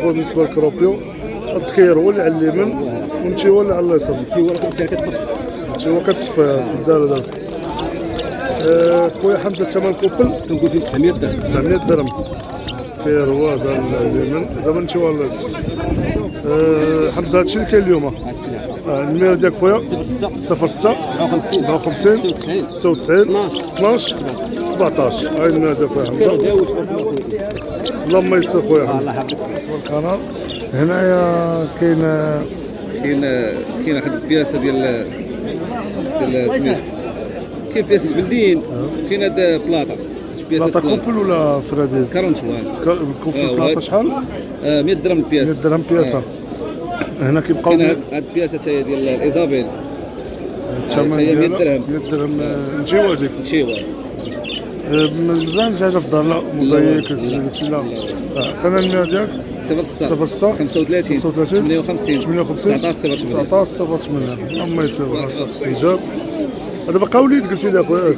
خويا بالنسبه للكروبيو الذكير هو اللي على اليمين وانت هو اللي على اليسار. انت هو كتصفى في الدار دابا. خويا حمزه الثمن كوبل كنقول فيه 900 درهم. 900 درهم. خير هو هذا اليمين دابا انت هو على اليسار. حمزه هادشي اللي كاين اليوم. الميل ديالك خويا 06 57 96 12 17. هاي الميل ديال خويا حمزه. اللهم يسر خويا حمزه. الله يحفظك. القناه هنايا كاين واحد البياسه ديال سميتو، كاين بياسه بلدين، كاين هاد بلاطه. بلاطه كوبل ولا فراديل؟ كارونشوان كوبل بلاطه شحال؟ 100 درهم البياسه. 100 درهم بياسه. هنا كيبقاو كاين هاد البياسه حتى هي ديال الايزابيل، الثمن هي 100 ديالها درهم. 100 درهم. نجيو هذيك نشيوها مزيان دجاجه في الدار. لا موزايك هادشي لا. انا الميل ديالك 06 35 58 58 19 19 87. اللهم يسر استجاب. هذا بقى وليد قلتي لي اخويا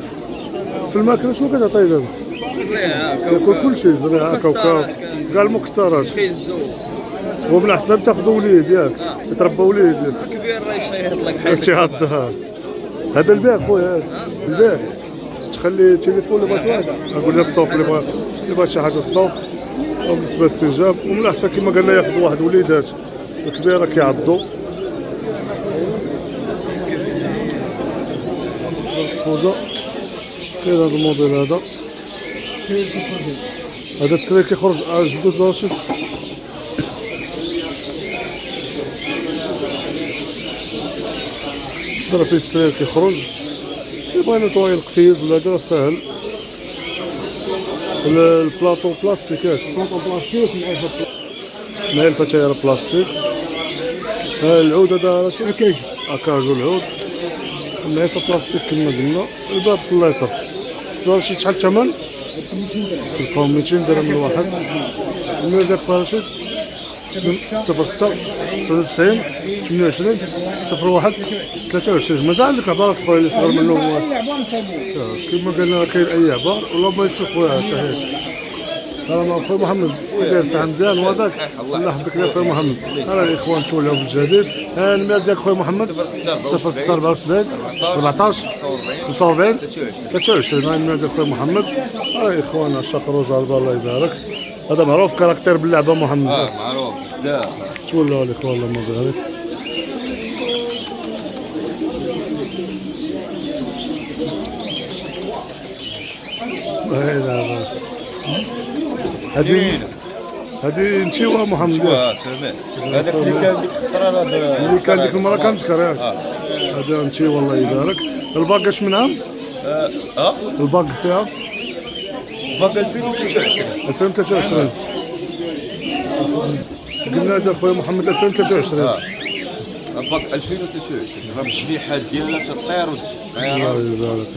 في الماكله شنو كتعطيه دابا؟ كياكل كلشي، زريعه كاوكاو كاع المكسرات. هو من احسن تاخذ وليد ياك يتربى وليد كبير راه يشيط لك حاجه شي الدهر. هذا البيع خويا، البيع تخلي التليفون اللي بغات واحد نقول له الصوف اللي بغا شي حاجه الصوف. وبالنسبه للاستجاب ومن الاحسن كما قلنا ياخذ واحد وليدات الكبيره كيعضوا. فوزا كاين هذا الموديل هذا السرير كيخرج جبدو دارشي. راه فيه السرير كيخرج يبغي نطوي القفيز ولا هذا ساهل. البلاطو بلاستيكات، بلاطو بلاستيك مايلفه تاير بلاستيك. العود هذا راه شي اكاجو العود مايلفه بلاستيك كما قلنا. الباب في اليسار دار شي شحال الثمن؟ 200 درهم الواحد. الميل ديال رشيد 06 99 28 01 23. مازال عندك عبارات اخرى اللي صغر منه هو كما قلنا كاين اي عبار. والله يسر خويا تحيات. السلام عليكم خويا محمد. داير ساعه مزيان وهذاك الله يحفظك يا خويا محمد. انا الاخوان تولعوا بالجديد. الميل ديالك خويا محمد 06 74 14 45 23. هاي الميل ديال خويا محمد. اخوانا شكروا زربا الله يبارك. هذا معروف كاركتير باللعبه محمد. معروف بزاف. تولوا الاخوان اللهم بارك. هذه نشيوها محمد. هذاك اللي كان ديك الخطره اللي كان ديك المره كنذكر ياك. هذا نشيو الله يبارك. الباق اش منها؟ الباق فيها باقي 2023. 2023 قلنا هذا خويا محمد 2023. باق 2023 راه الجنيحات ديالها تطير وتجي. الله يبارك.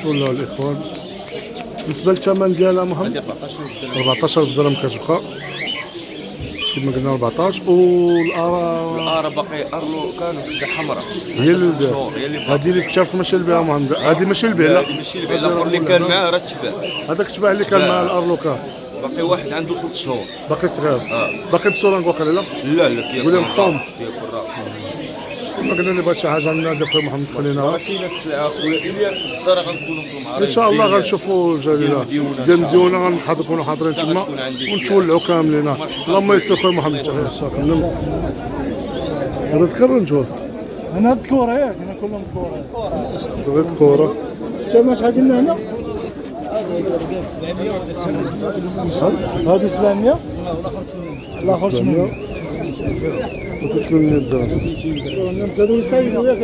ولا الاخوان بالنسبه للثمن ديالها محمد 14000 درهم كتبقى كما قلنا 14. الارا باقي ارلو كانوا كذا حمراء هي اللي هذه اللي اكتشفت ماشي البيع محمد. هذه ماشي البيع لا ماشي البيع. الاخر اللي كان معاه راه تباع. هذاك تباع اللي كان مع الارلوكا. باقي واحد عنده 3 شهور باقي صغير. باقي بصوره واقيلا لا كياكل. قول لهم فطوم كياكل راه. كما قلنا اللي بغى شي حاجه من هذا خويا محمد خلينا. كاينه السلعه خويا الياس في الدار غنكونوا في المعرض ان شاء الله غنشوفوا جليله ديال مديونه غنكونوا حاضرين تما ونتولعوا كاملين. اللهم يسر خويا محمد. النمس هذا تكرر نتوما. انا الذكوره ياك انا كلهم ذكوره. بغيت كوره. انت شحال قلنا هنا؟ هذه 700 الاخر 800 قلت 800 درهم. نزادوا يسايدوا ياك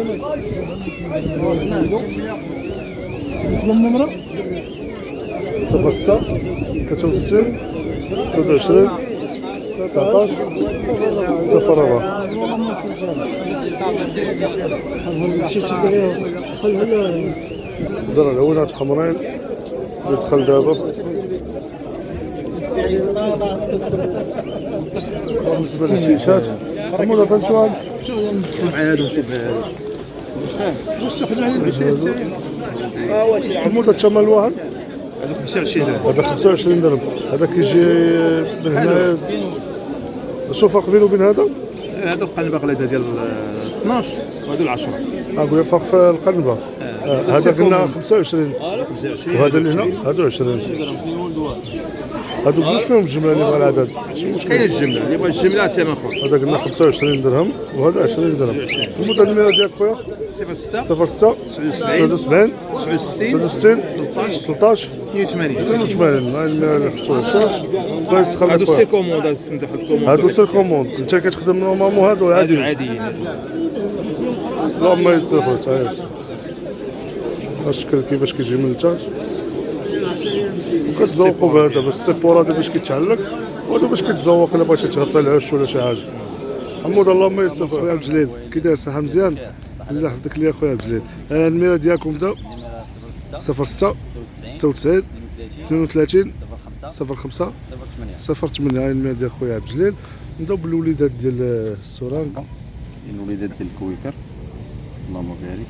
يسايدوا. بالنسبه للنمره 06 63 26 19 04. درا العونات حمرين يدخل دابا. بالنسبه للشيشات محمود عطا شوال ندخل مع هذا ونشوف هذا واش خدنا على الشيشات محمود الثمن الواحد هذا 25 هذا 25 درهم. هذا كيجي من هنا شنو الفرق بينه وبين هذا؟ هذا القنبه غليظه ديال 12 وهذو 10. قول الفرق في القنبه. هذا قلنا 25 25 وهذا اللي هنا هذا 20. هادو بجوج فيهم الجمله اللي بغا العدد ماشي مشكل. كاين الجمله اللي بغى الجمله الثمن خويا. هذا قلنا 25 درهم وهذا 20 درهم. المدة الميرا ديالك خويا 06 06 79 69 66 13 13 82. 82. هاي الميرا اللي خصوهاش الله يسخر هادو لك سي خويا. كوموند تندخل الكوموند. هادو سي كوموند انت كتخدم نورمالمون هادو هادو عادي. عاديين. اللهم يسر خويا تعال الشكل كيفاش كيجي من التاج وكتزوقوا بهذا باش السيبور هذا باش كيتعلق وهذا باش كتزوق الا بغيتي تغطي العش ولا شي حاجه. حمود اللهم يسر خويا عبد الجليل كي داير صحه مزيان الله يحفظك ليا خويا عبد الجليل. الميرا ديالكم بدا 06 96 32 05 08. هاي الميرا ديال خويا عبد الجليل. نبداو بالوليدات ديال السورانك. الوليدات ديال الكويكر اللهم بارك.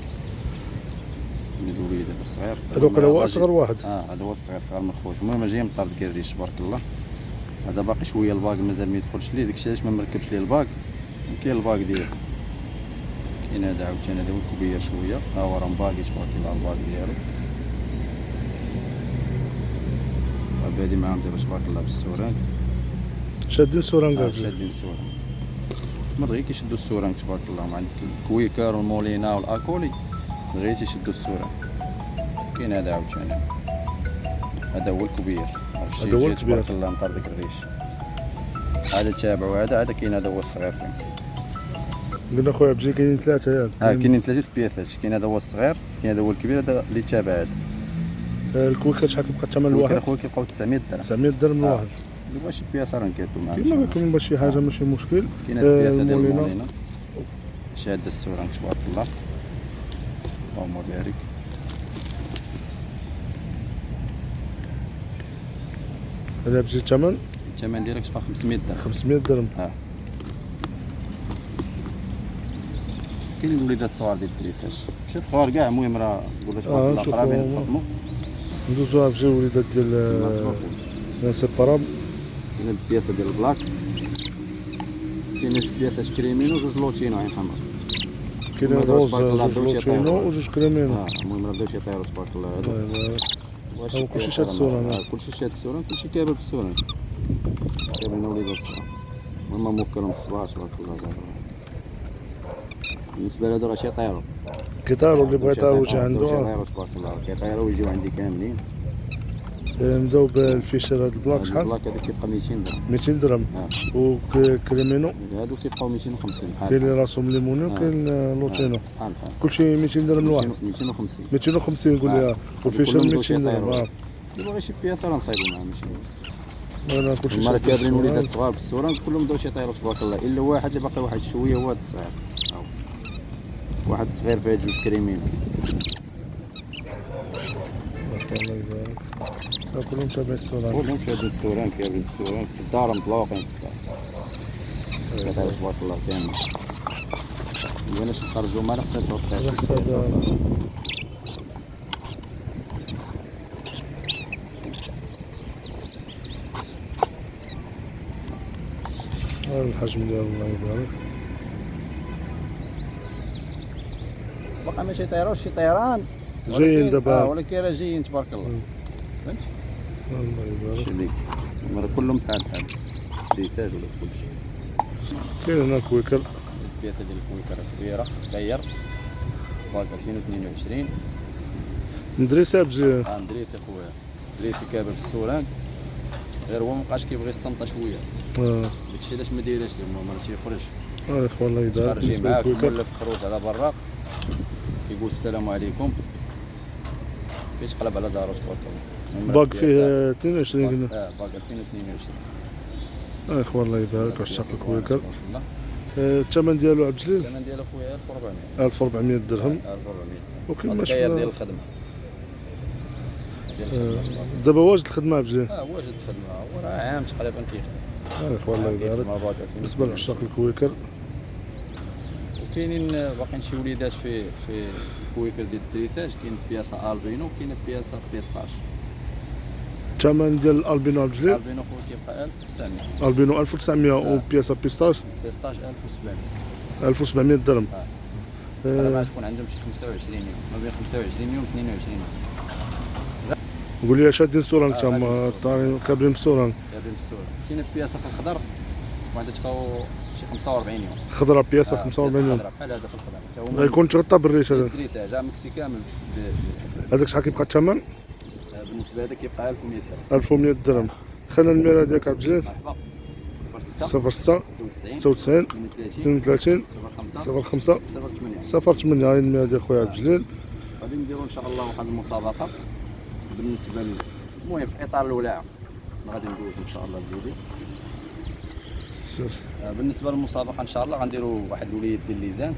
الوليدات الصغير هذوك هو اصغر واحد. هذا هو الصغير صغير من خوش. المهم جاي من طرد كريش تبارك الله. هذا باقي شويه الباق مازال ما يدخلش ليه داكشي علاش ما مركبش ليه الباق. كاين الباق ديالو كاين هذا عاوتاني هذا هو الكبير شويه. ها هو راه باقي تبارك الله الباق ديالو. بادي معاهم دابا تبارك الله بالسورانك. شادين سورانك عبد الجليل. شادين السورانك. ما دغيا كيشدوا السورانك تبارك الله. عندك الكويكر والمولينا والاكولي دغيا تيشدوا السورانك. كاين هذا عاوتاني هذا هو الكبير. هذا هو الكبير تبارك الله من طرد الريش. هذا تابعو هذا كاين هذا هو الصغير فين. قلنا خويا عبد الجليل كاينين ثلاثه ياك. كاينين ثلاثه بياسات. كاين هذا هو الصغير كاين هذا هو الكبير هذا اللي تابع هذا. الكويكر شحال كيبقى الثمن الواحد الواحد؟ اخويا كيبقاو 900 درهم. 900 درهم الواحد. اللي بغى شي بياسه راه نكاتو معاه. كاين كاين شي حاجه ماشي مشكل. كاين هاد البياسه ديال المولينا شاده السورانك تبارك الله اللهم بارك. هذا بجي الثمن الثمن ديالك تبقى 500 درهم. 500 درهم. كاين الوليدات الصغار ديال الدريفاش ماشي صغار كاع. المهم راه نقول لك تبارك الله قرابين يتفطموا. ندوزو بجي الوليدات ديال سيبارام. كاين البياسه ديال البلاك. كاين جوج بياسات كريمينو وجوج لوتينو عين حمراء. كاين روز جوج لوتينو وجوج كريمينو. المهم راه بداو تيطيروا تبارك الله. هذا كلشي شاد السوران. كلشي شاد السوران كلشي كابر بالسوران. كابر لنا وليدات الصغار. المهم موكلهم الصباح تبارك الله. بالنسبه لهادو راه تيطيروا. كيطيروا اللي بغا يطيروا يجي عنده. تيطيروا تبارك الله. كيطيروا ويجيو عندي كاملين. نبداو بالفيشر هاد البلاك شحال؟ البلاك هذا كيبقى 200 درهم. 200 درهم. وكريمينو هادو كيبقاو 250 بحال. كاين اللي راسهم ليموني وكاين لوتينو. بحال كلشي 200 درهم الواحد. 250. 250 نقول لها. والفيشر 200 درهم. اللي بغى شي بياسه راه نصايبو معاه ماشي مشكل. انا كلشي المره كابرين وليدات صغار بالسوران كلهم بداو تيطيروا تبارك الله الا واحد اللي باقي واحد شويه هو هذا الصغير. واحد صغير فيه جوج كريمين. الله يبارك. كلهم تابع السوران. كلهم شادين السوران كابرين السوران في الدار مطلوقين في الدار. كيطيروا تبارك الله كامل. مبغيناش نخرجوا ما نخسرش الحجم ديال الله يبارك. باقي ما تيطيروش شي طيران جايين دابا. ولكن راه جايين تبارك الله. فهمت؟ الله يبارك. شي راه كلهم بحال ريتاج ولا كلشي. كاين هنا كويكر. البياسه ديال الكويكر كبيره تغير باك 2022. ندريسها بجي. ندريسي خويا دريسي كابر بالسورانك غير هو مابقاش كيبغي الصمته شويه. داكشي علاش ما دايرهاش ليه ما تيخرج. اخوان الله يبارك. بالنسبه للكويكر ولا في الخروج على برا كيقول السلام عليكم كيتقلب على دارو تبارك الله. باك فيه 22 قلنا. باك 2022. اخوان الله يبارك عشاق الكويكر. الثمن ديالو عبد الجليل؟ الثمن ديالو خويا 1400. 1400 درهم. 1400. وكما شفنا ديال الخدمه. دابا واجد الخدمه عبد الجليل؟ واجد الخدمه وراه عام تقريبا كيخدم. اخوان الله يبارك. بالنسبه لعشاق الكويكر وكاينين باقيين شي وليدات في الكويكر ديال الدريساج. كاين بياسه البينو وكاين بياسه 15. الثمن ديال الالبينو البجليل البينو خويا كيبقى 1900. البينو 1900 وبياسه بيستاش 16700. 1700 درهم. هذا ما تكون عندهم شي 25 يوم، ما بين 25 يوم 22 يوم. قول لي شادين صوره انت طارين كابلين بصوره هذه بالسوره كاين البياسه في الخضر وعندها تبقاو شي 45 يوم. خضره بياسه 45 يوم. بحال هذا في الخضر غيكون تغطى بالريش هذا. الدريساج مكسي كامل هذاك شحال كيبقى الثمن؟ بالنسبه لهذا كيبقى 1100 درهم. 1100 درهم. خلينا الميرا ديالك عبد الجليل مرحبا 06 96 32 05 08. هاي الميرا ديال خويا عبد الجليل. غادي نديروا ان شاء الله واحد المسابقه بالنسبه المهم في اطار الولاعه غادي ندوز ان شاء الله الفيديو. بالنسبه للمسابقه ان شاء الله غنديروا واحد الوليد ديال ليزانس،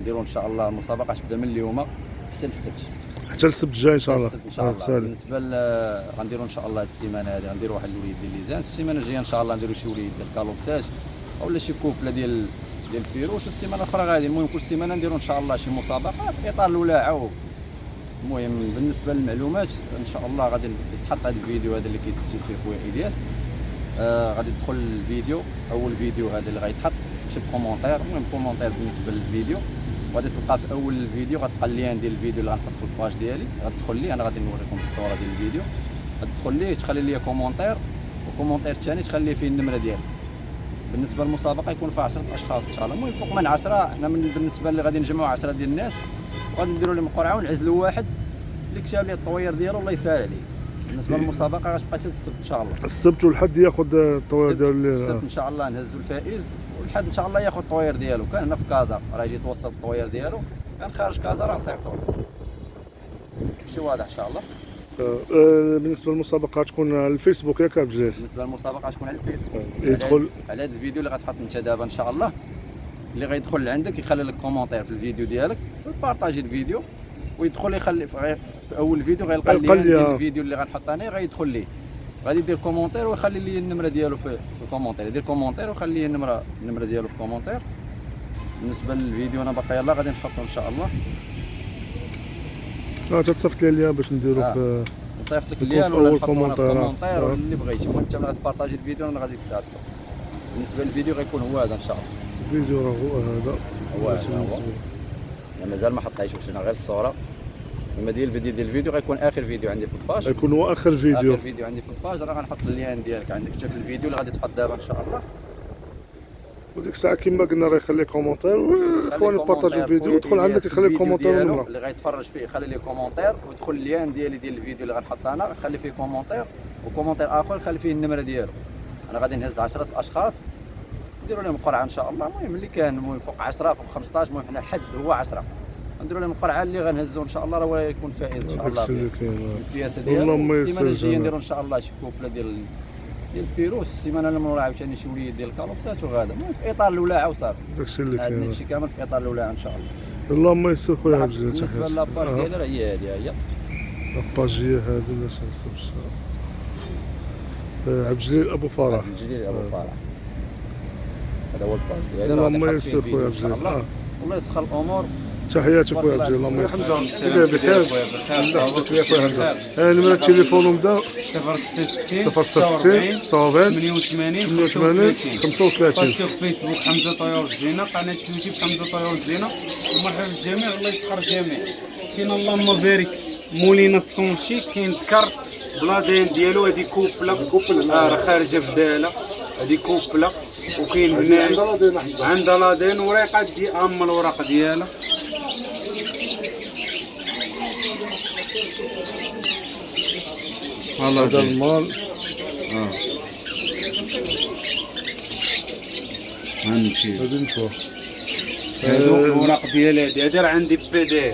نديروا ان شاء الله المسابقه تبدا من اليوم حتى للسبت. حتى السبت الجاي ان شاء الله. ان شاء الله بالنسبه غنديروا ان شاء الله هذه السيمانه هذه غنديروا واحد الوليد ديال ليزانس، السيمانه الجايه ان شاء الله نديروا شي وليد ديال كالوبساج اولا شي كوبله ديال البيروش. السيمانه الاخرى غادي المهم كل سيمانه نديروا ان شاء الله شي مسابقه في اطار الولاعه. المهم بالنسبه للمعلومات ان شاء الله غادي يتحط هذا الفيديو هذا اللي كيسجل فيه خويا الياس. غادي تدخل الفيديو اول فيديو هذا اللي غيتحط تكتب كومونتير. المهم كومونتير بالنسبه للفيديو غادي تلقى في اول الفيديو غتلقى اللين ديال الفيديو اللي غنحط في الباج ديالي. غتدخل ليه انا غادي نوريكم الصوره ديال الفيديو. غتدخل ليه تخلي لي كومونتير والكومونتير الثاني تخلي فيه النمره ديالك. بالنسبه للمسابقه يكون فيها 10 اشخاص ان شاء الله. المهم فوق من 10 حنا بالنسبه اللي غادي نجمعوا 10 ديال الناس غادي نديروا لهم قرعه ونعزلوا واحد اللي كتب لي الطوير ديالو الله يسهل عليه. بالنسبه للمسابقه غتبقى حتى السبت ان شاء الله. السبت والحد ياخذ الطوير ديالو السبت ان شاء الله نهزوا الفائز والحد ان شاء الله ياخذ الطوير ديالو. كان هنا في كازا راه يجي يتوصل الطوير ديالو، كان خارج كازا راه صيفطوا شي واضح ان شاء الله. بالنسبه للمسابقه تكون على الفيسبوك ياك عبد الجليل؟ بالنسبه للمسابقه تكون على الفيسبوك. يدخل على هذا الفيديو اللي غتحط انت دابا ان شاء الله، اللي غيدخل عندك يخلي لك كومونتير في الفيديو ديالك ويبارطاجي الفيديو ويدخل يخلي في اول فيديو غيلقى الفيديو اللي غنحط انا غيدخل ليه غادي يدير كومونتير ويخلي لي النمره ديالو في الكومونتير. يدير كومونتير ويخلي لي النمره ديالو في الكومونتير. بالنسبه للفيديو انا باقي يلاه غادي نحطو ان شاء الله. تتصيفط لي اليوم باش نديرو في نصيفط لك اليوم ولا نحطو في كومونتير ولا اللي بغيتي. المهم انت ملي غتبارطاجي الفيديو انا غادي نساعدك. بالنسبه للفيديو غيكون هو هذا ان شاء الله. الفيديو راه هو هذا هو يعني مازال ما حطيتش انا غير الصوره. لما ديال الفيديو غيكون اخر فيديو عندي في الباج. غيكون هو اخر فيديو. اخر فيديو عندي في الباج راه غنحط اللين ديالك عندك حتى في الفيديو اللي غادي تحط دابا ان شاء الله. وديك الساعه كما قلنا راه يخلي كومونتير واخواني بارطاجيو الفيديو ودخل عندك يخلي كومونتير ونمره اللي غيتفرج فيه يخلي لي كومونتير ويدخل اللين ديالي ديال الفيديو اللي غنحط انا يخلي فيه كومونتير وكومونتير اخر يخلي فيه النمره ديالو. انا غادي نهز 10 الاشخاص نديروا لهم قرعه ان شاء الله. المهم اللي كان المهم فوق 10 فوق 15 المهم حنا الحد هو 10 نديروا لهم القرعه اللي غنهزوا ان شاء الله راه يكون فائز ان شاء الله البياسه ديالو. اللهم يسر. السيمانه الجايه نديروا ان شاء الله شي كوبله ديال البيروس. السيمانه اللي موراها عاوتاني شي وليد ديال الكالوبسات وغادا. المهم في اطار الولاعه وصافي. داكشي اللي هذا كاين الشيء كامل في اطار الولاعه ان شاء الله. اللهم يسر خويا عبد الجليل. بالنسبه لاباج ديالي راه هي هذه هي لاباج هي هذه اللي نصيفط عبد الجليل ابو فرح. عبد الجليل ابو فرح هذا هو الباج ديالي. اللهم يسر خويا عبد الجليل. والله يسخر الامور. تحياتي خويا عبد الجليل. اللهم يسر. بخير بخير خويا حمزه. نمرة التليفون نبدا 066 88 35. باسيغ فيسبوك حمزه طيور الزينه، قناه يوتيوب حمزه طيور الزينه. ومرحبا بالجميع الله يسخر الجميع. كاين اللهم بارك مولينا الصونشي كاين ذكر بلادين ديالو هذه كوبله راه خارجه بداله هذه كوبله. وكاين هنا عندها لادين وريقه دي ام الورق ديالها. هذا المال هانشي هذه نشوف. هادو الوراق ديال هادي راه عندي بي دي.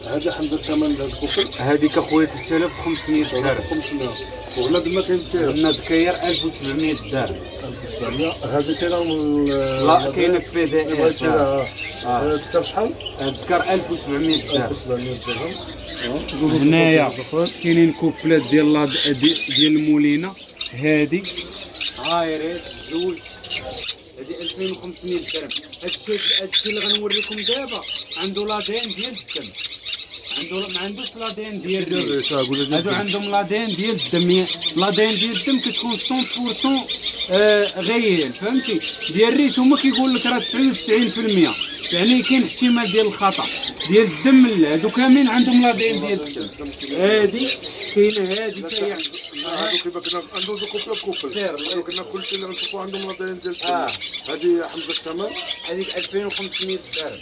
هذا حمزه الثمن هذا الكوبل هذيك اخويا 3500 درهم 500 وهنا ما كاين هنا دكاير 1700 درهم. هذه كاينه لا كاينه بي دي اف. دكتور شحال؟ الذكر 1700 درهم. 1700 درهم. هنايا كاينين كوبلات ديال المولينه هادي عايرات زوج هادي 2500 درهم. هادشي اللي غنوريكم دابا عنده لادين ديال الدم ما عندوش لادين ديال الريش. الريش قول لي هادو عندهم لادين ديال الدم. لادين ديال الدم كتكون 100% غيال، فهمتي؟ ديال الريش هما كيقول لك راه 99%، يعني كاين احتمال ديال الخطا. ديال الدم لا، هادو كاملين عندهم لادين ديال الدم. هادي كاينه، هادي حتى هي هادو كيما كنا عندهم كوبل هادو كنا كلشي اللي غنشوفو عندهم لادين ديال الدم. هادي حمزه الثمن هذيك 2500 درهم.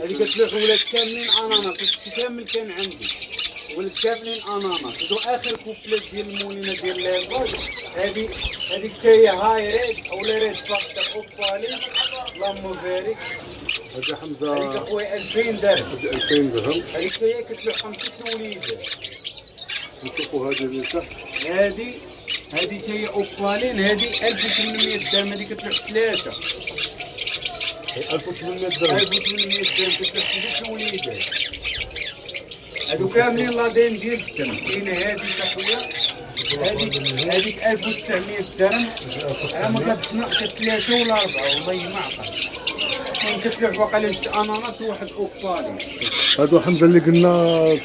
هذيك كتلوح ولاد كاملين اناناس، هادشي كامل كان عندي ولاد كاملين اناناس. هادو اخر كوبلات ديال المولينه ديال الباج. هذيك حتى هي هاي ريد اولا ريد فاكتا اوبالي. اللهم بارك. هادي حمزه هذيك اخويا 2000 درهم. 2000 درهم. هذيك حتى هي كتلوح 5 الوليدات. نشوفوا هذه اللي تحت. هذه حتى هي اوبالين. هذه 1800 درهم. هذه كتلوح 3 1800 درهم. 1800 درهم كتلوح 6 الوليدات. هادو كاملين لادين ديال الدم. كاينه هذيك اخويا، هذيك 1900 درهم. ما كتنقص 3 ولا 4 والله ما عقل. كاين كتلوح واقيلا شي اناناس وواحد اوبالين. هادو حمزه اللي قلنا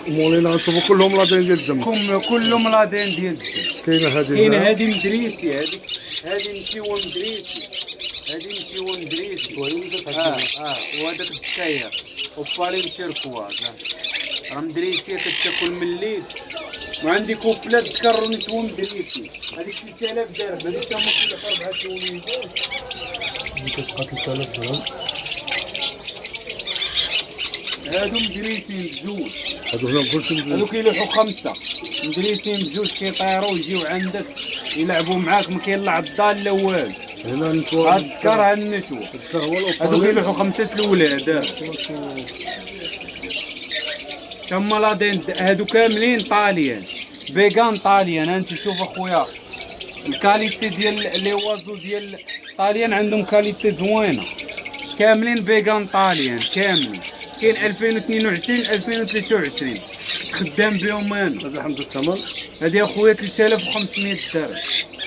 مولينا نشوفوا كلهم لادين ديال الدم. كلهم لادين ديال الدم. كاينه هذه هذه مدريسي. هذه مشيوه مدريسي. هذه مشيوه مدريسي. وهذاك الدكاير اوبالين تيركواز. راه مدريسيه كتاكل من الليل. وعندي كوبلات تكرر نتوما مدريسي. هذيك 3000 درهم. هذيك تا هما كل 4 الوليدات. كتبقى 3000 درهم. هادو مدريسين بجوج. هادو هنا كلشي هادو كيلوحوا 5 مدريسين بجوج. كيطيروا ويجيو عندك يلعبوا معاك. ما كاين لا عضه لا والو. هنا نتوما هاد النتوه. هادو كيلوحوا 5 الولاد. تما لادين هادو كاملين طاليان فيغان طاليان. انت شوف اخويا الكاليتي ديال لي وازو ديال طاليان عندهم كاليتي زوينه. كاملين فيغان طاليان كاملين. كاين 2022 2023 خدام بهم انا. هذا حمزه الثمن. هادي اخويا 3500 درهم.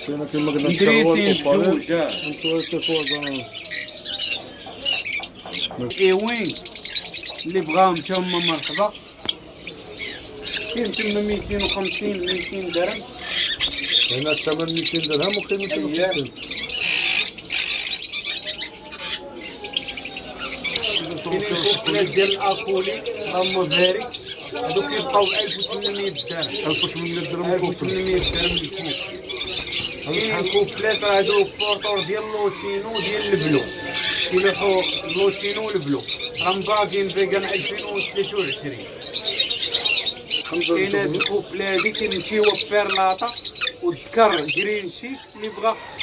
كاينه كما قلنا مدريسين بجوج. وين اللي بغاهم تا هما مرحبا. كاين تما 250 200 درهم. هنا الثمن 200 درهم وكاين 250. كاينين كوبلات ديال الابولي اللهم بارك. هادو كيبقاو 1800 درهم. 1800 درهم 1800 درهم الكوب. كاين كوبلات راه هادو بورطور ديال لوتينو ديال البلو. كيلوحوا لوتينو والبلو. راهم باقيين فيغان 2023. كاين هاد الكوبلا هادي كنمشيو بيرلاطه والذكر جرين شيك.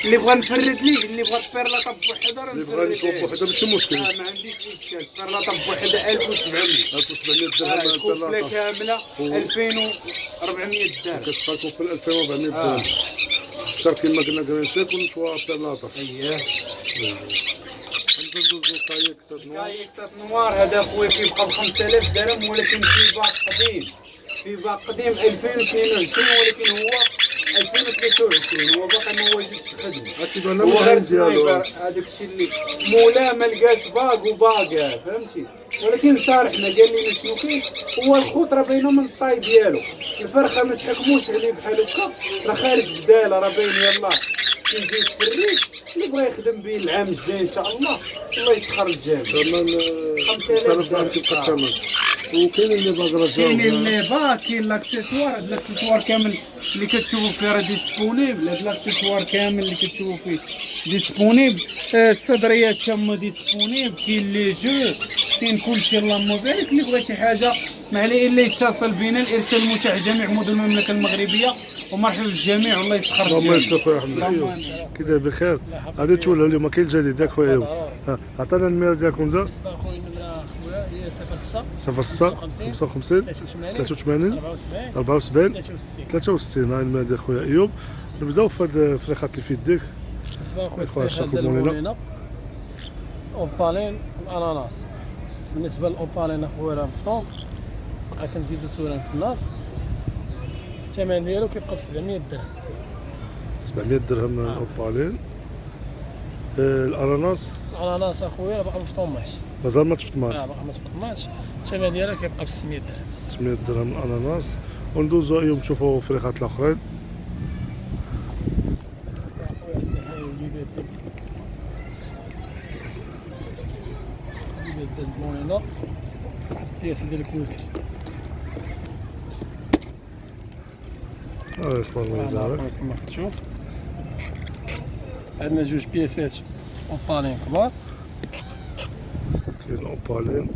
اللي بغى نفرد ليه، اللي بغى بيرلاطه بوحده اللي بغى يشوف وحده ماشي مشكل. ما عنديش اشكال. بيرلاطه بوحده 1700. 1700 درهم. الكوبلا كامله 2400 درهم. كتبقى كوبل 2400 درهم. اكثر كما قلنا جرين شيك ونشوى بيرلاطه. كايك تات نوار. هذا اخويا كيبقى ب 5000 درهم ولكن في باك قديم. في باك قديم 2022 ولكن هو 2023. هو باقي ما واجدش خدمه. هو غير سنايبر. هذاك الشيء اللي مولا ما لقاش باك وباقي فهمتي. ولكن صارحنا قال لي شنو كاين. هو الخوت راه باينه من الطاي ديالو. الفرخه ما تحكموش عليه بحال هكا. راه خارج بداله راه باين. يلاه كيجي في الريش اللي بغا يخدم به العام الجاي ان شاء الله يسخر الجامع. ثمن 5000 درهم كيبقى الثمن. وكاين اللي باغي كاين اللي كاين لاكسيسوار. هاد لاكسيسوار كامل اللي كتشوفوا فيه راه ديسبونيبل. هاد لاكسيسوار كامل اللي كتشوفوا فيه ديسبونيبل. الصدريات تما ديسبونيبل. كاين لي جو كاين كلشي. اللهم بارك. اللي بغى شي حاجه ما عليه الا يتصل بنا. الارسال متاح جميع مدن المملكه المغربيه. ومرحبا بالجميع والله يسخر الجميع. الله يستر يا حمزه. كي داير بخير. غادي تولى اليوم كاين الجديد ياك خويا. عطانا النمره ديالكم دا. خويا النمره خويا هي 06 55 83 74 63. هاي النمره ديال خويا ايوب. نبداو في هاد الفريخات اللي في يديك. بالنسبه لخويا الفريخات ديال المولينا اوبالين والاناناس. بالنسبه للاوبالين اخويا راه مفطوم. بقى كنزيدو سوران في النار. الثمن ديالو كيبقى ب 700 درهم. 700 درهم الاوبالين. الاناناس الاناناس اخويا باقي ما فطوماش. مازال ما تفطماش. لا باقي ما تفطماش. الثمن ديالها كيبقى ب 600 درهم. 600 درهم الاناناس. وندوزو ايوب نشوفوا فريخات الاخرين. المونينا هي سيدي الكويتري. الله يبارك. كما كتشوف عندنا جوج بياسات اوبالين كبار كاين الاوبالين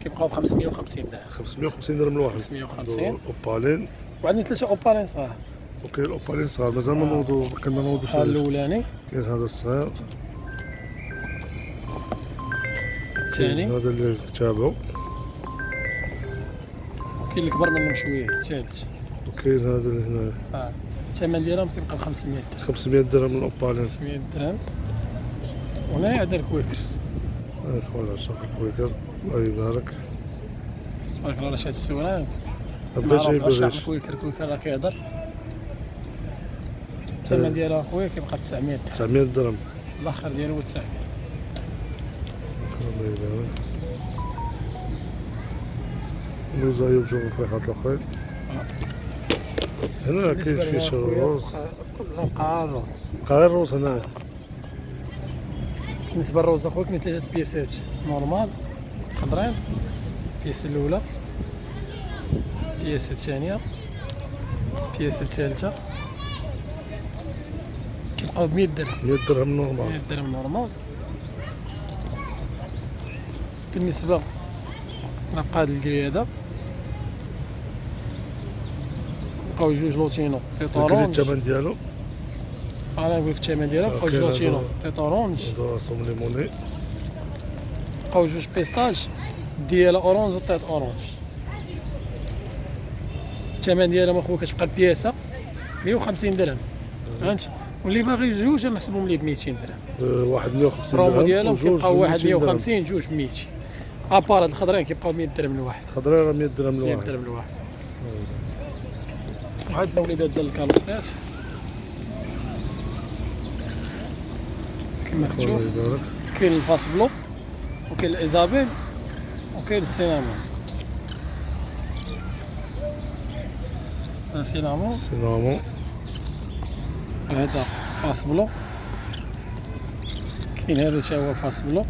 كيبقاو ب 550 درهم. 550 درهم الواحد. 550. الاوبالين. وعندنا 3 اوبالين صغار. وكاين الاوبالين صغار مازال ما نوضو كما نوضو بحال الاولاني كاين هذا الصغير. الثاني هذا اللي تابعو. وكاين الكبر منهم شويه الثالث. وكاين هذا اللي هنا الثمن ديالهم كيبقى ب 500 درهم. 500 درهم الاوبالين. 500 درهم. وهنا هذا الكويكر. خويا عشاق الكويكر الله يبارك. تبارك الله على شاد السوران. بدا جايب الريش. الكويكر راه كيهضر. الثمن ديالها اخويا كيبقى ب 900 درهم. 900 درهم. الاخر ديالو هو 900. الله يبارك. ندوزو ايوب نشوفو الفريخات الاخرين. هنا كاين فيش الروز. بقى الروز. بقى الروز هنا. بالنسبه للروز اخويا كاين 3 بياسات نورمال خضرين. البياسه الاولى، البياسه الثانيه، البياسه الثالثه كيبقاو ب 100 درهم. 100 درهم نورمال. 100 درهم نورمال. بالنسبه للقاد الكرياده بقاو جوج لوتينو تيط اورونج. الثمن ديالو انا نقول لك الثمن ديالها بقاو جوج لوتينو تيط اورونج. هذا صوم ليموني. بقاو جوج بيستاج ديال اورونج وطيط اورونج. الثمن ديالهم اخويا كتبقى البياسه 150 درهم فهمت. واللي باغي جوج نحسبهم ليه ب 200 درهم. واحد 150 درهم. البرومو ديالهم وجوج كيبقاو واحد 200 درهم. 150 جوج ب 200. ابار هاد الخضرين كيبقاو 100 درهم الواحد. خضريره 100 درهم 100 الواحد. درهم الواحد. عندنا وليدات ديال الكالوسات كما كتشوف. الله يبارك. كاين الفاس بلو وكاين الايزابيل وكاين السينامون. سينامون سينامون. هذا فاس بلو. كاين هذا تا هو فاس بلو.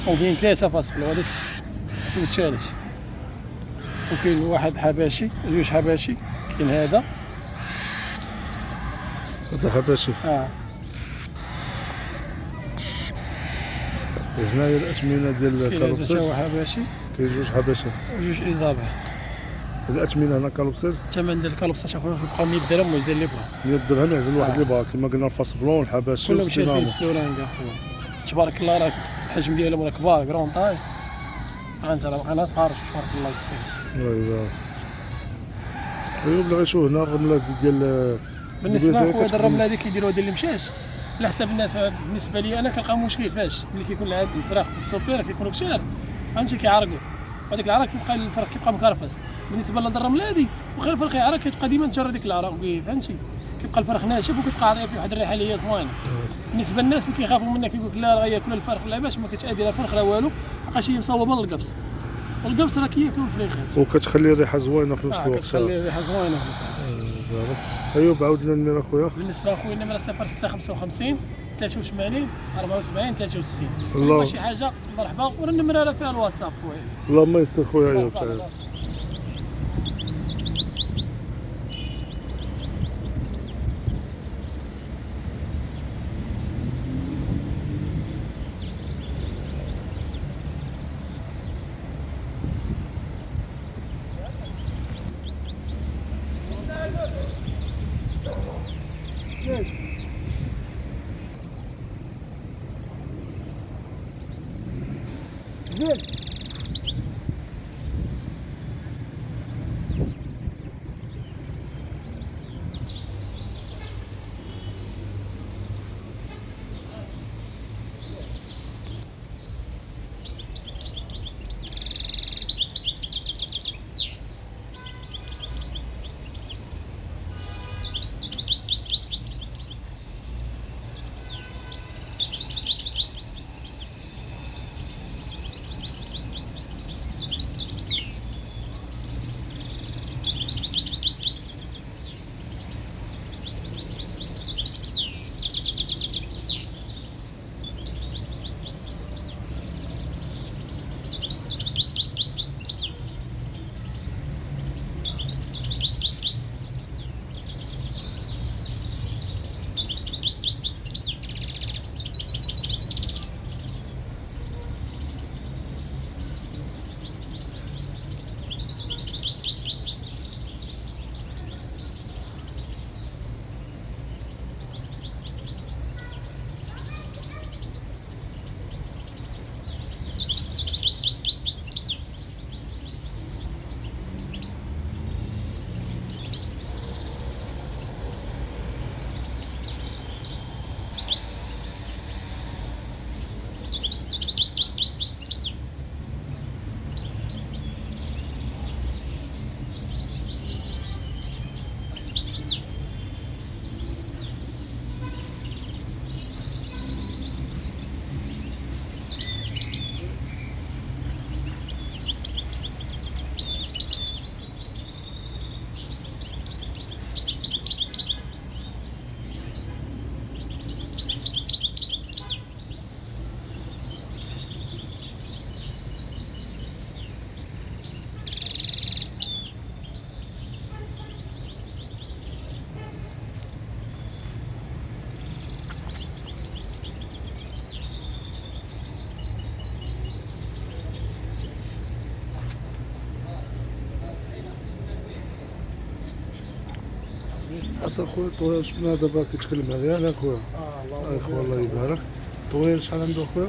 وكاين 3 فاس بلو هذاك والثالث. وكاين واحد حباشي جوج حباشي. كاين هذا هذا حباشي. هنايا الاثمنه ديال كاين هذا تا الكالوبسير. هو حباشي كاين جوج حباشي. وجوج ايزابيل. الاثمنه هنا كالوبسير الثمن ديال الكالوبسات اخويا كيبقى 100 درهم ويزال لي بها. 100 درهم يعزل واحد اللي بغا كما قلنا الفاس بلون الحباشي كلهم شادين والسينامون. السوران كاع اخويا. تبارك الله راه الحجم ديالهم راه كبار كرون طاي. انت راه باقي صغار تبارك الله كيفاش. الله يبارك. ايوب اللي غيشوف هنا الرمله ديال بالنسبه اخويا هاد الرمله هادي كيديروها ديال المشاش على حساب الناس. بالنسبه لي انا كنلقى مشكل فاش ملي كيكون هاد الفراخ في السوبر كيكونوا كثار فهمتي كيعرقوا. هذيك العرق كيبقى الفرخ كيبقى مكرفس. بالنسبه لهاد الرمله هادي واخا الفرخ يعرق كتبقى ديما تجر ديك العرق فهمتي. كيبقى الفرخ ناشف وكتبقى عطيه فيه واحد الريحه اللي هي زوينه. بالنسبه للناس اللي كيخافوا منك كيقول لك لا راه غياكل الفرخ لا باش ما كتادي لا الفرخ لا والو بقى شي مصوبه للقبص. والقبص راه كياكلوا الفريخات. وكتخلي الريحه زوينه في نفس الوقت. كتخلي الريحه زوينه. ايوب عاود لنا النمره خويا. بالنسبه اخويا النمره 0655 83 74 63. الله. شي حاجه مرحبا. والنمره راه فيها الواتساب خويا. اللهم يسر خويا ايوب تعال. حسن خويا طويل شفنا دابا كيتكلم مزيان اخويا. الله اخويا الله يبارك. طويل شحال عنده خويا؟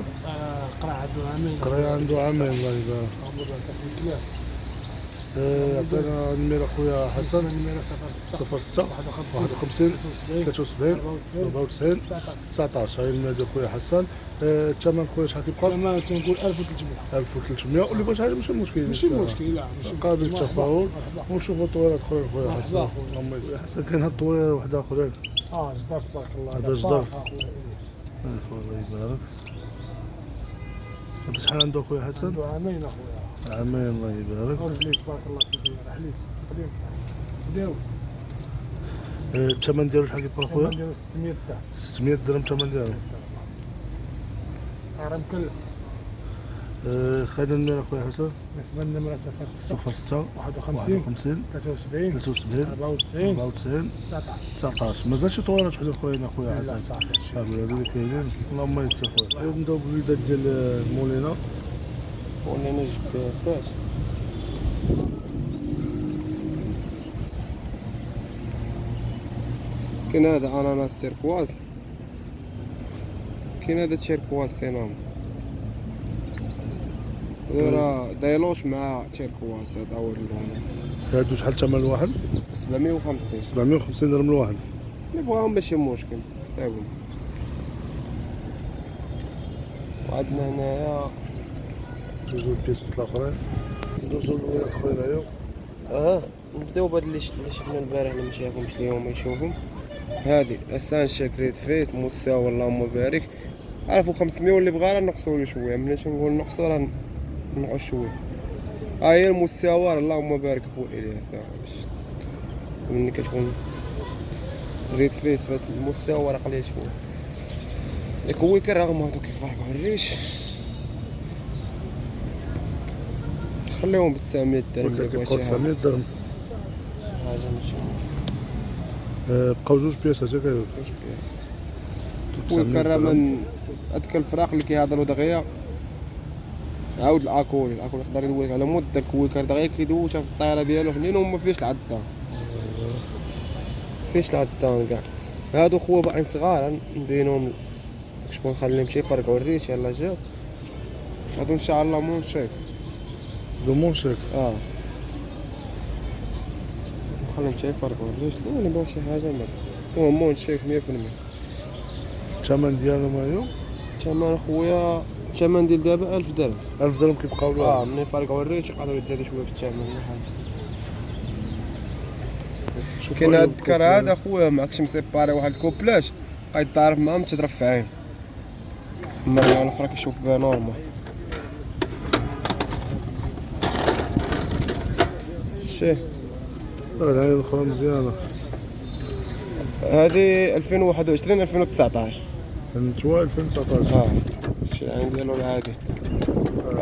قرا عنده عامين. قرايه عنده عامين الله يبارك. عمر كفي كلاب. عطينا النميرة خويا حسن. نميرة 06 51 73 94 19. هاي النميرة خويا حسن. الثمن خويا شحال كيبقى؟ الثمن تنقول 1300. 1300 واللي بغى حاجه ماشي مشكل. ماشي مشكل لا ماشي قابل للتفاوض ونشوفوا طويرات اخرين خويا حسن. مرحبا اللهم يسر. حسن كاين هاد الطوير واحد اخرين. جدار تبارك الله. هذا جدار. خويا الله يبارك. هذا شحال عنده خويا حسن؟ عنده عامين اخويا. عامين الله يبارك. رجلي تبارك الله فيك يا رحلي قديم داو. الثمن ديالو شحال كيبقى خويا؟ نديرو 600 درهم. 600 درهم الثمن ديالو. راه مكلف. خلينا نمير اخويا حسن. بالنسبه للنمره 06 51 51 73 73 94 94 19. 19. مازال شي طويرات وحدين اخرين اخويا لا حسن. صافي هادو اللي كاينين اللهم يسر خويا. نبداو بالوليدات ديال المولينا. ولينا جوج بياسات. كاين هذا اناناس سيركواز، كاين هذا تشيركواز سينام، هذا راه دايلوش مع تشيركواز. هذا هو اللون. هادو شحال الثمن الواحد؟ 750. 750 درهم الواحد. اللي بغاهم ماشي مشكل ساويين. وعندنا هنايا ندوزو البياسات الاخرين. ندوزو الوليدات الاخرين هيا. نبداو بهاد اللي شفنا البارح اللي مشافهمش اليوم يشوفهم. هادي اسان شاكريت فيس مستوى اللهم بارك 1500، واللي بغا راه نقصوا له شويه. ملي تنقول نقصوا راه نقص شويه. ها هي المستوى اللهم بارك خويا الياس. باش ملي كتكون ريد فيس فاس المستوى راه قليل شويه. ياك هو كرغم هادو كيفرقوا الريش. خليهم ب 900 درهم اللي بغا كيبقاو شي 900 درهم. حاجه ماشي بقاو جوج بياسات ياك. واش بياسات. وكرا من هاديك الفراق اللي كيهضروا دغيا. عاود الاكول يقدر يدوي على مود داك الويكر دغيا كيدوشها في الطايره ديالو حنين وما فيهش العدان. فيش العدان كاع. هادو خويا باقيين صغار نبينهم شكون نخليهم شي يفرقعوا الريش. يلاه جاو هادو ان شاء الله مون شيك. دومون شيك. نخليهم شي يفرقعوا الريش. لا انا بغا شي حاجه هو مون شيك 100%. الثمن ديالهم هايو. الثمن خويا الثمن ديال دابا 1000 درهم. 1000 درهم كيبقاو له. ملي يفرقعوا الريش يقدروا يتزادوا شويه في الثمن على حسب. كاين هاد الذكر هذا خويا معكش مسيباري واحد الكوبلاش غيتعرف معاهم تضرب في عين. المرة الاخرى كيشوف بها نورمال. شتي هاي الاخرى مزيانه. هادي 2021 2019. نتوما 2019. الشراين ديالو العادي.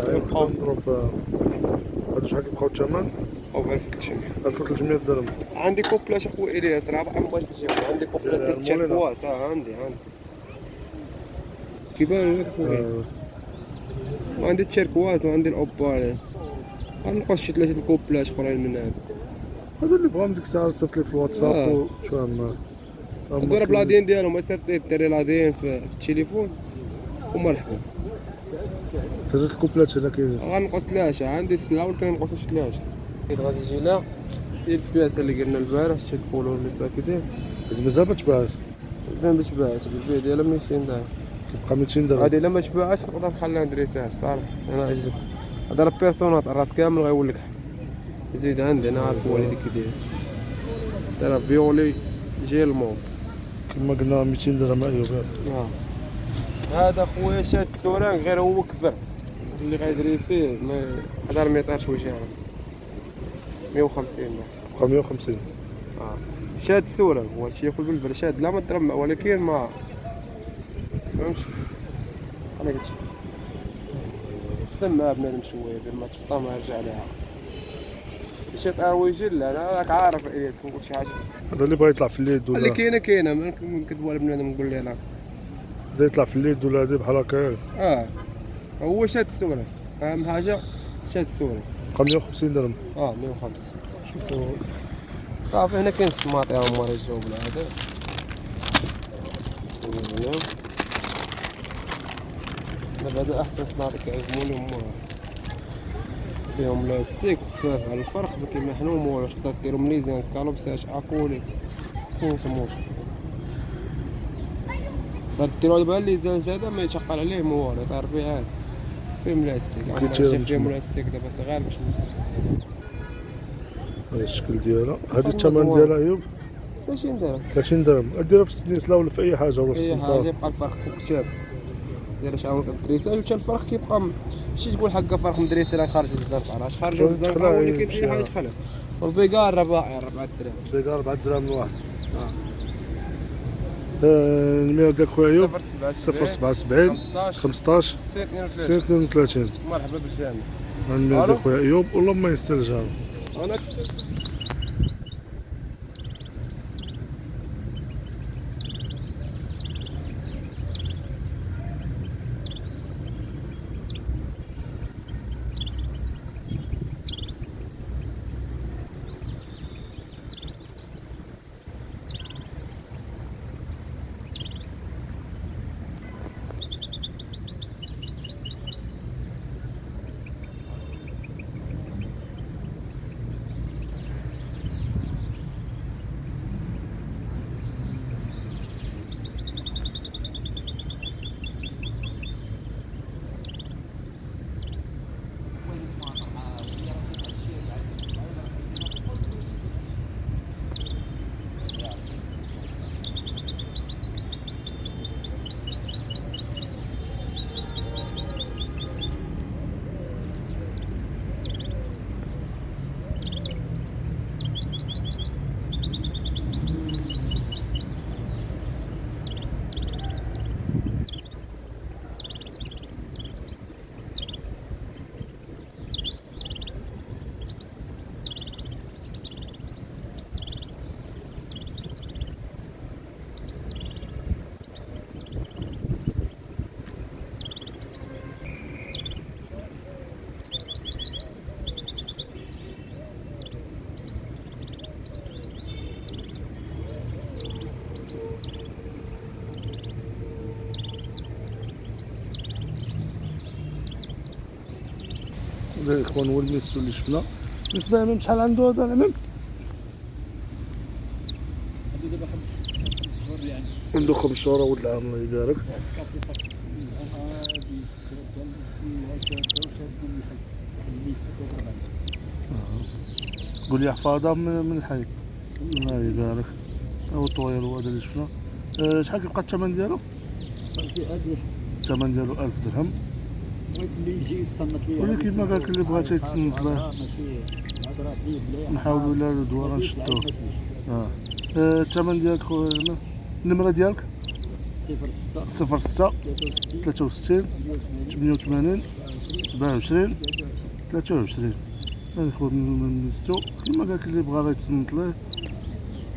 كيبقاو نضرب في هادو شحال كيبقاو الثمن؟ او ب 1300. 1300 درهم. عندي كوبلاش اخويا الياس راه باقي مبغيتش نجيب. عندي كوبلاش ديال تشيركواز. عندي كيبان لك خويا. وعندي تشيركواز وعندي الاوبالين. غنقص شي 3 الكوبلاش اخرين من هاد. هادو اللي بغاو ديك الساعه تصيفط لي في الواتساب وتفهم. هادو راه بلادين ديالهم صيفط لي ديري لادين في التليفون ومرحبا. تزيد الكوبلات هنا كاين. غنقص 3 عندي السلعه ولكن نقص 3. غادي يجي لا ديال البياسه اللي قلنا البارح شتي الكولور اللي فاكدين. مازال ما تباعش. زين ما تباعش البيع ديالها 200 درهم. كيبقى 200 درهم. هادي الا ما تباعش نقدر نخليها ندريسها صراحه. انا عجبتني. هذا راه بيرسونات الراس كامل غيولك زيد عندي انا عارف هو اللي كيدير. دايره فيولي جيل موف كما قلنا 200 درهم ايوب. هذا خويا شاد السوران غير هو كبر اللي غيدريسيه يقدر ما يطيرش وجهه 150 بقى 150. شاد السوران هو هادشي ياكل بالبلا شاد لا ما ضرب ولكن ما فهمتش. انا قلت خدم مع بنادم شويه دير ما تفطر ما رجع لها شي طارويجي. لا انا راك عارف الياس نقول شي حاجه. هذا اللي بغا يطلع في الليد ولا اللي كاينه ما نكذبوا على بنادم نقول ليه لا. بدا يطلع في الليد ولا هادي بحال هكا. هو شاد السوران اهم حاجه شاد السوران. بقى 150 درهم. 150. شوفوا صافي هنا كاين السماط يا عمر الجوب هذا هنا. دابا هذا احسن سماط كيعجبوني هما فيهم لاستيك وخفاف على الفرخ ما كيمحنوهم والو، تقدر ديرهم مليزيان سكالوبساش اكولي كاينش مشكل. تقدر ديرو دابا الليزان زادا ما يتقال عليهم والو يطير بيه عادي فيهم لاستيك. عمر جا فيهم لاستيك دابا صغار باش هذا الشكل ديالها. هذه الثمن ديالها ايوب 30 درهم 30 درهم. ديرها في السنيسله ولا في اي حاجه ولا في اي حاجه السلطه. يبقى الفرخ فوق كتاف ديال شعور الدريساج، وتا الفرخ كيبقى ماشي تقول حقا فرخ مدريسي راه خارج الزنقه، راه خارج الزنقه ولكن اي حاجه تخلف. والبيقار 4 درهم بيقى 4 دراهم الواحد. الميل ديال خويا ايوب 077 15 32. مرحبا بالجامع. الميل ديال خويا ايوب والله ما يسترجع. انا هذا الاخوان هو الميسو اللي شفنا. بالنسبه لهم شحال عنده هذا العمام؟ عنده دابا 5 شهور اللي عنده. عنده 5 شهور ولد العام الله يبارك. قول لي حفاضه من الحي الله يبارك. هو الطويل هذا اللي شفنا. شحال كيبقى الثمن ديالو؟ الثمن ديالو 1000 درهم. اللي يجي يتصنت ليه ولكن ما قالك اللي بغا تيتصنت له ماشي هضرات ليه مليح. نحاولوا لا الدوار نشدوه. الثمن ديالك خويا النمره ديالك 06 06 63 88 27 23. هذا خويا من السوق كيما قالك اللي بغا راه يتصنت ليه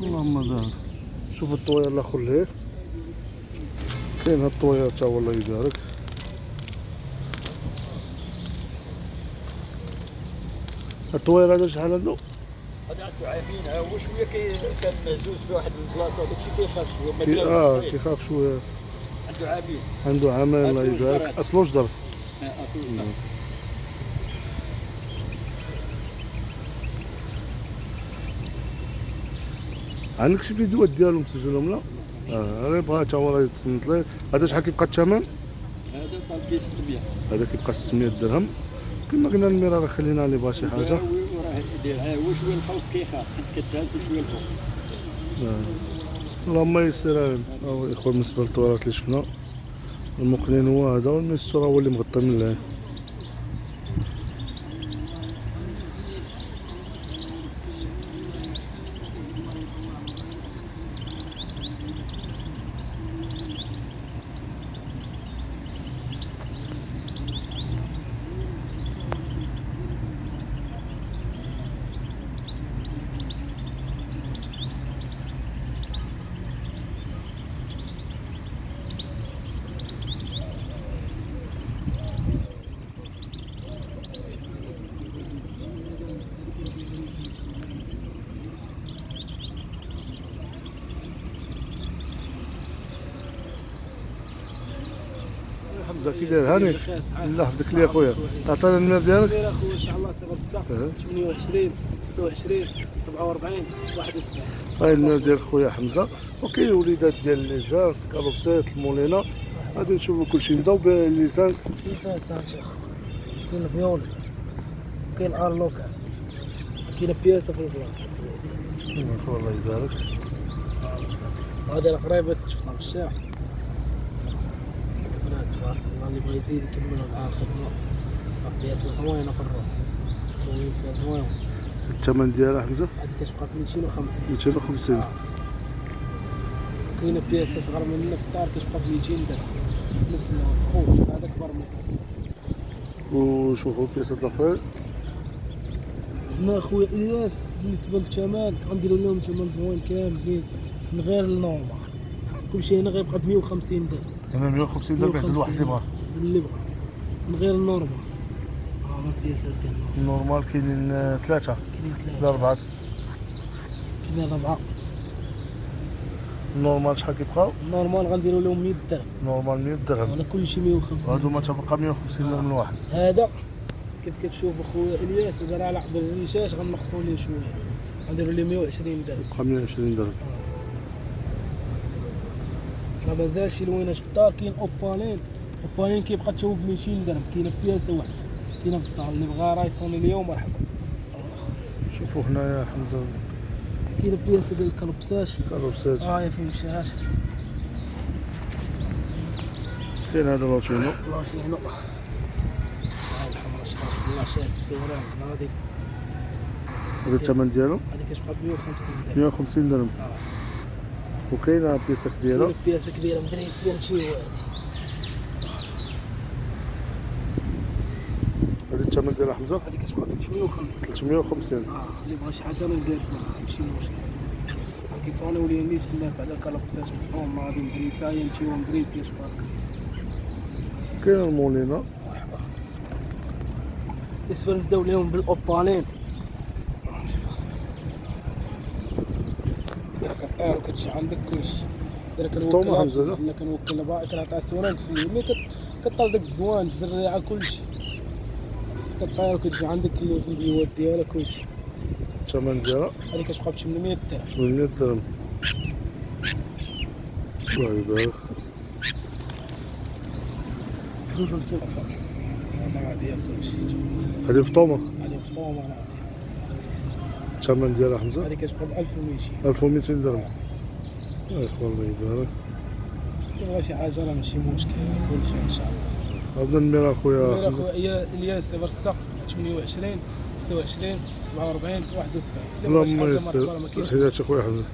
اللهم بارك. شوف الطوير الاخر ليه كاين هاد الطوير تا هو الله يبارك. الطوير هذا شحال عنده؟ هذا عنده عامين هو شويه كان مهزوز في واحد البلاصه وداكشي كيخاف شويه ما كيخاف شويه. عنده عامين. عنده عامين الله يبارك. اصلو جدر. اصلو جدر. عندك شي فيديوهات ديالهم مسجلهم لا؟ انا بغا تا هو راه يتصنت ليه. هذا شحال كيبقى الثمن؟ هذا طالب فيه 600. هذا كيبقى 600 درهم. كما قلنا الميرا راه خلينا اللي بغا شي حاجه. وراه يديرها هو شويه الخلق كيخاف حيت كتهز شويه الفوق. اللهم يسر. هاو الاخوان بالنسبه للطوارات اللي شفنا المقنين هو هذا والميسور هو اللي مغطى من الله. حمزه كي داير هاني الله يحفظك لي اخويا تعطينا النمره ديالك خير اخويا ان شاء الله صفر 28 26 47 71. هاي النمره ديال خويا حمزه. وكاين وليدات ديال ليزانس كالوبسات المولينا غادي نشوفوا كلشي. نبداو بالليزانس. ليسانس تاع شيخ كاين الفيول كاين ارلوكا كاين بياسه في الفلان. الله يبارك. هذا القريبه شفنا في الشارع كبرات تبارك الله اللي بغى يزيد يكمل مع الخدمه بياسه زوينه في الراس وينسى زوين. الثمن ديالها حمزه هذه كتبقى 250. 250. كاينه بياسه صغر منها في الدار كتبقى ب 200 درهم نفس النوع خويا هذا كبر منه. وشوفوا البياسات الاخرين. هنا خويا الياس بالنسبه للثمن غنديروا لهم ثمن زوين كاملين من غير النورمال. كلشي هنا غيبقى ب 150 درهم. هنا 150 درهم بحال الواحد اللي بغا. اللي بغا من غير النورمال. البياسات ديال النورمال كاينين ثلاثه كاينين ولا ثلاثه اربعه. كاينين اربعه. النورمال شحال كيبقاو؟ النورمال غنديروا لهم 100 درهم. نورمال 100 درهم. انا كلشي 150. وهادو ما تبقى 150 درهم الواحد. هذا كيف كتشوف اخويا الياس اذا راه لعب بالريشاش غنقصوا ليه شويه غنديروا ليه 120 درهم. يبقى 120 درهم. راه مازال شي لويناش في الدار. كاين اوبالين كيبقى تا هو ب 200 درهم. كاينه بياسه واحده كاينه في الدار اللي بغا راه يصوني اليوم مرحبا. شوفوا هنايا حمزه كاينه بياسه ديال الكلبسات كالوبسات. يا فين الشهاش كاين هذا لوتشينو. الله يعينو. هاي الحمراء شباب الله شاد السوران غادي. هذا الثمن ديالو هذه كتبقى ب 150 درهم. 150 درهم. وكاينه بياسه كبيره. كاينه بياسه كبيره مدريسيه نمشيو هذه. هذا الثمن ديالها حمزه هذه كتبقى ب 350. 350. اللي بغى شي حاجه راه ندير ماشي مشكل. كيصونيو لي نيت الناس على الكلبسات مفطوم غادي مدريسه يمشيو مدريسيه شبارك. كاين المولينا. بالنسبه نبداو لهم بالاوبالين. كطير وكتجي عندك كلشي. فطومة حمزة ده؟ الا كنوكل باقي كنعطيها سوران في ملي كطال داك الزوان الزريعه كلشي كطير وكتجي عندك الفيديوهات ديالها كلشي. الثمن ديالها هذه كتبقى ب 800 درهم. 800 درهم. الله يبارك. جوج التلفون انا غادي كلشي. هذه فطومه. هذه فطومه انا غادي. الثمن ديالها حمزه هذه كتبقى ب 1200. 1200 درهم. الله يخلي الله يبارك. تبغى شي حاجه راه ماشي مشكل كلشي ان شاء الله. عندنا النمره اخويا اخويا الياس 28 26 47 71. اللهم يسر. حياتي اخويا حمزه.